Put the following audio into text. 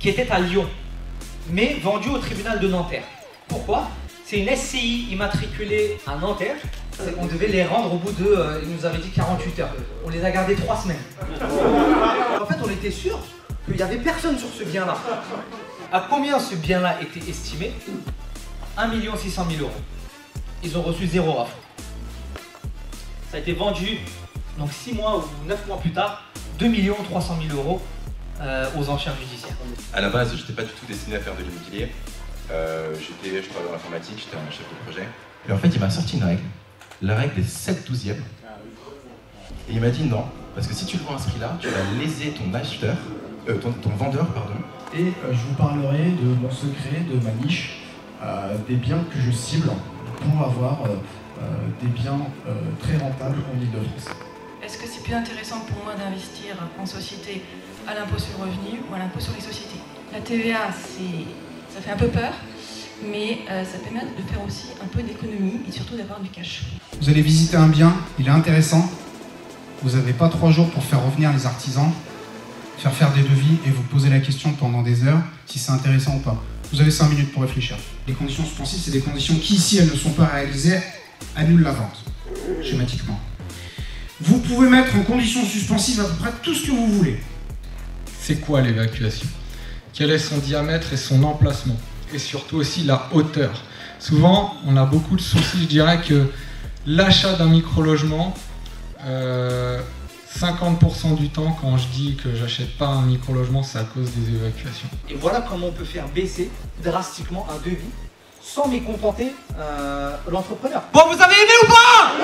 qui était à Lyon, mais vendu au tribunal de Nanterre. Pourquoi? C'est une SCI immatriculée à Nanterre. On devait les rendre au bout de, il nous avait dit 48 heures. On les a gardés 3 semaines. En fait, on était sûr qu'il n'y avait personne sur ce bien-là. À combien ce bien-là était estimé? 1 600 000 €. Ils ont reçu 0 offre. Ça a été vendu, donc 6 mois ou 9 mois plus tard, 2 300 000 € aux enchères judiciaires. À la base, j'étais pas du tout destiné à faire de l'immobilier. Je travaillais dans l'informatique, j'étais un chef de projet. Et en fait, il m'a sorti une règle. La règle des 7/12e. Et il m'a dit non, parce que si tu le vends à ce prix-là, tu vas léser ton acheteur, ton vendeur, pardon. Et je vous parlerai de mon secret, de ma niche, des biens que je cible pour avoir des biens très rentables en Ile-de-France. Est-ce que c'est plus intéressant pour moi d'investir en société à l'impôt sur le revenu ou à l'impôt sur les sociétés? La TVA, ça fait un peu peur, mais ça permet de faire aussi un peu d'économie et surtout d'avoir du cash. Vous allez visiter un bien, il est intéressant. Vous n'avez pas 3 jours pour faire revenir les artisans, faire des devis et vous poser la question pendant des heures si c'est intéressant ou pas. Vous avez 5 minutes pour réfléchir. Les conditions suspensives, c'est des conditions qui, si elles ne sont pas réalisées, annulent la vente, schématiquement. Vous pouvez mettre en condition suspensive à peu près tout ce que vous voulez. C'est quoi l'évacuation? Quel est son diamètre et son emplacement? Et surtout aussi la hauteur. Souvent, on a beaucoup de soucis, je dirais que l'achat d'un micro-logement, 50% du temps, quand je dis que j'achète pas un micro-logement, c'est à cause des évacuations. Et voilà comment on peut faire baisser drastiquement un devis sans mécontenter l'entrepreneur. Bon, vous avez aimé ou pas?